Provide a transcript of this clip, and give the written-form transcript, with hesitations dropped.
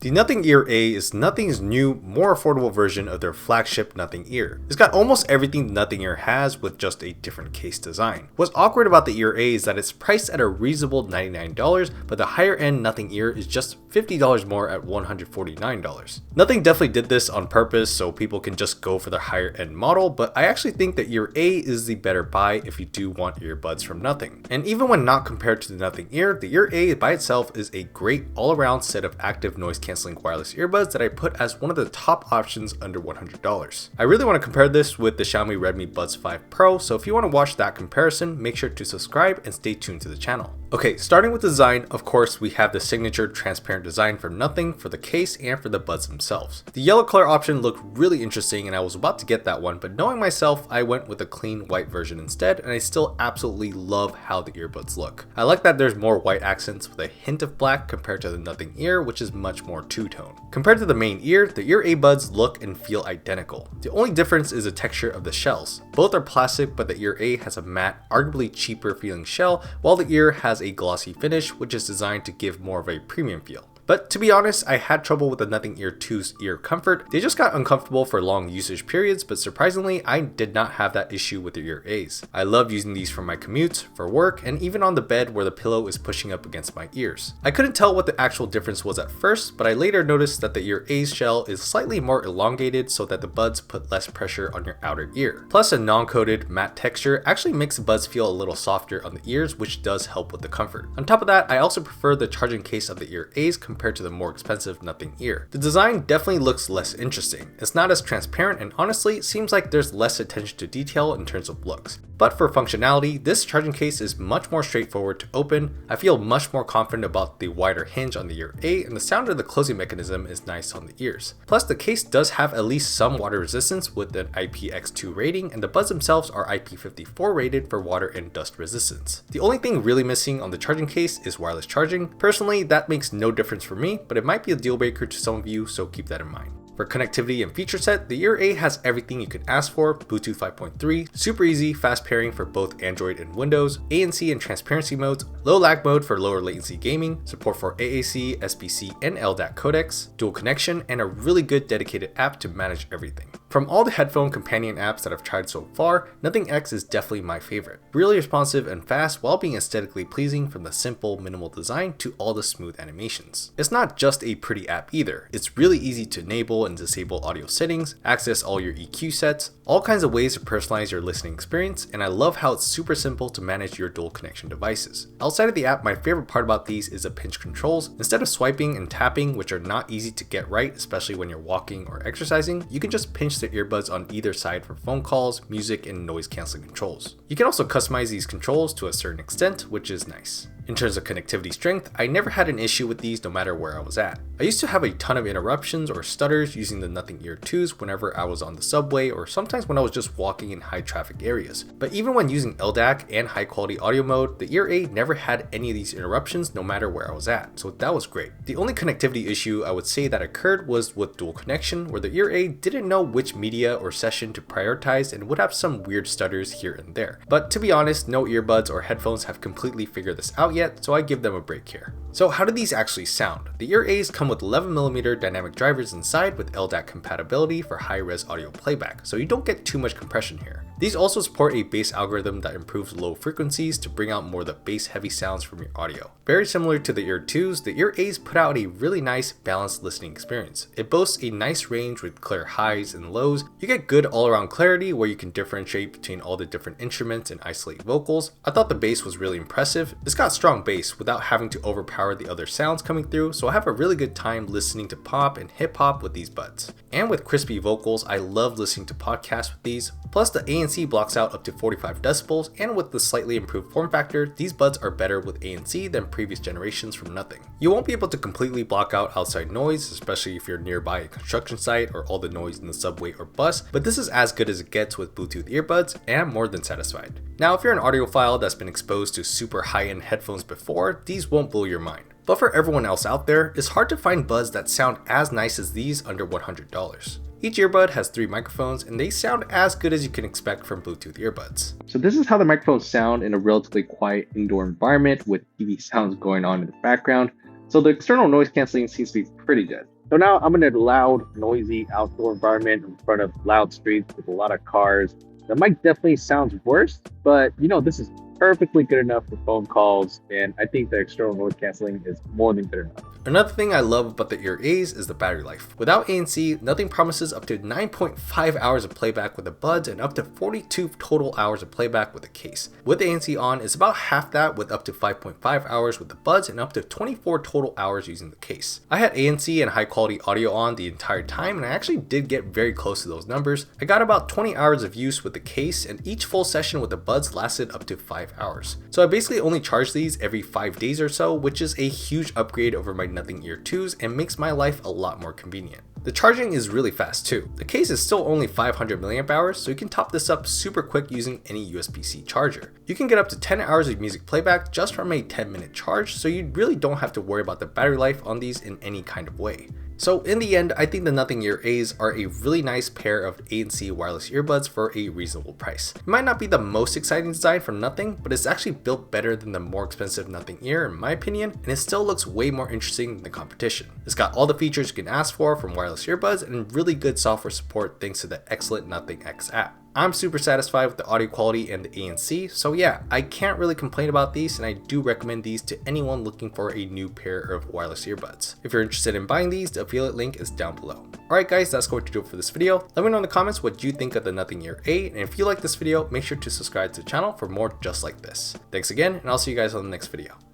The Nothing Ear A is Nothing's new, more affordable version of their flagship Nothing Ear. It's got almost everything Nothing Ear has with just a different case design. What's awkward about the Ear A is that it's priced at a reasonable $99, but the higher end Nothing Ear is just $50 more at $149. Nothing definitely did this on purpose so people can just go for the higher end model, but I actually think that Ear A is the better buy if you do want earbuds from Nothing. And even when not compared to the Nothing Ear, the Ear A by itself is a great all-around set of active noise cancelling wireless earbuds that I put as one of the top options under $100. I really want to compare this with the Xiaomi Redmi Buds 5 Pro, so if you want to watch that comparison, make sure to subscribe and stay tuned to the channel. Okay, starting with design, of course, we have the signature transparent design from Nothing for the case and for the buds themselves. The yellow color option looked really interesting and I was about to get that one, but knowing myself, I went with a clean white version instead, and I still absolutely love how the earbuds look. I like that there's more white accents with a hint of black compared to the Nothing Ear, which is much more two-tone. Compared to the main ear, the Ear A buds look and feel identical. The only difference is the texture of the shells. Both are plastic, but the Ear A has a matte, arguably cheaper feeling shell, while the Ear has a glossy finish, which is designed to give more of a premium feel. But to be honest, I had trouble with the Nothing Ear 2's ear comfort. They just got uncomfortable for long usage periods, but surprisingly, I did not have that issue with the Ear A's. I love using these for my commutes, for work, and even on the bed where the pillow is pushing up against my ears. I couldn't tell what the actual difference was at first, but I later noticed that the Ear A's shell is slightly more elongated so that the buds put less pressure on your outer ear. Plus, a non-coated matte texture actually makes the buds feel a little softer on the ears, which does help with the comfort. On top of that, I also prefer the charging case of the Ear A's compared to the more expensive Nothing Ear. The design definitely looks less interesting. It's not as transparent and honestly seems like there's less attention to detail in terms of looks. But for functionality, this charging case is much more straightforward to open. I feel much more confident about the wider hinge on the Ear A, and the sound of the closing mechanism is nice on the ears. Plus, the case does have at least some water resistance with an IPX2 rating, and the buds themselves are IP54 rated for water and dust resistance. The only thing really missing on the charging case is wireless charging. Personally, that makes no difference for me, but it might be a deal breaker to some of you, so keep that in mind. For connectivity and feature set, the Ear A has everything you could ask for: Bluetooth 5.3, super easy fast pairing for both Android and Windows, ANC and transparency modes, low lag mode for lower latency gaming, support for AAC, SBC, and LDAC codecs, dual connection, and a really good dedicated app to manage everything. From all the headphone companion apps that I've tried so far, Nothing X is definitely my favorite. Really responsive and fast while being aesthetically pleasing, from the simple, minimal design to all the smooth animations. It's not just a pretty app either. It's really easy to enable and disable audio settings, access all your EQ sets, all kinds of ways to personalize your listening experience, and I love how it's super simple to manage your dual connection devices. Outside of the app, my favorite part about these is the pinch controls. Instead of swiping and tapping, which are not easy to get right, especially when you're walking or exercising, you can just pinch the earbuds on either side for phone calls, music, and noise canceling controls. You can also customize these controls to a certain extent, which is nice. In terms of connectivity strength, I never had an issue with these no matter where I was at. I used to have a ton of interruptions or stutters using the Nothing Ear 2s whenever I was on the subway or sometimes when I was just walking in high traffic areas. But even when using LDAC and high quality audio mode, the Ear A never had any of these interruptions no matter where I was at, so that was great. The only connectivity issue I would say that occurred was with dual connection, where the Ear A didn't know which media or session to prioritize and would have some weird stutters here and there. But to be honest, no earbuds or headphones have completely figured this out yet, so I give them a break here. So how do these actually sound? The Ear A's come with 11mm dynamic drivers inside with LDAC compatibility for high-res audio playback, so you don't get too much compression here. These also support a bass algorithm that improves low frequencies to bring out more of the bass-heavy sounds from your audio. Very similar to the Ear 2s, the Ear A's put out a really nice, balanced listening experience. It boasts a nice range with clear highs and lows. You get good all-around clarity where you can differentiate between all the different instruments and isolate vocals. I thought the bass was really impressive. It's got strong bass without having to overpower the other sounds coming through, so I have a really good time listening to pop and hip-hop with these buds. And with crispy vocals, I love listening to podcasts with these. Plus, the ANC blocks out up to 45 decibels, and with the slightly improved form factor, these buds are better with ANC than previous generations from Nothing. You won't be able to completely block out outside noise, especially if you're nearby a construction site or all the noise in the subway or bus, but this is as good as it gets with Bluetooth earbuds, and I'm more than satisfied. Now, if you're an audiophile that's been exposed to super high-end headphones before, these won't blow your mind. But for everyone else out there, it's hard to find buds that sound as nice as these under $100. Each earbud has 3 microphones, and they sound as good as you can expect from Bluetooth earbuds. So this is how the microphones sound in a relatively quiet indoor environment with TV sounds going on in the background. So the external noise canceling seems to be pretty good. So now I'm in a loud, noisy outdoor environment in front of loud streets with a lot of cars. The mic definitely sounds worse, but this is perfectly good enough for phone calls, and I think the external noise canceling is more than good enough. Another thing I love about the Ear A's is the battery life. Without ANC, Nothing promises up to 9.5 hours of playback with the buds and up to 42 total hours of playback with the case. With ANC on, it's about half that with up to 5.5 hours with the buds and up to 24 total hours using the case. I had ANC and high quality audio on the entire time, and I actually did get very close to those numbers. I got about 20 hours of use with the case, and each full session with the buds lasted up to 5 hours. So I basically only charge these every 5 days or so, which is a huge upgrade over my Nothing Ear 2s and makes my life a lot more convenient. The charging is really fast too. The case is still only 500 mAh, so you can top this up super quick using any USB-C charger. You can get up to 10 hours of music playback just from a 10-minute charge, so you really don't have to worry about the battery life on these in any kind of way. So in the end, I think the Nothing Ear A's are a really nice pair of ANC wireless earbuds for a reasonable price. It might not be the most exciting design from Nothing, but it's actually built better than the more expensive Nothing Ear in my opinion, and it still looks way more interesting than the competition. It's got all the features you can ask for from wireless earbuds and really good software support thanks to the excellent Nothing X app. I'm super satisfied with the audio quality and the ANC, so yeah, I can't really complain about these, and I do recommend these to anyone looking for a new pair of wireless earbuds. If you're interested in buying these, the affiliate link is down below. Alright guys, that's going to do it for this video. Let me know in the comments what you think of the Nothing Ear A, and if you like this video, make sure to subscribe to the channel for more just like this. Thanks again, and I'll see you guys on the next video.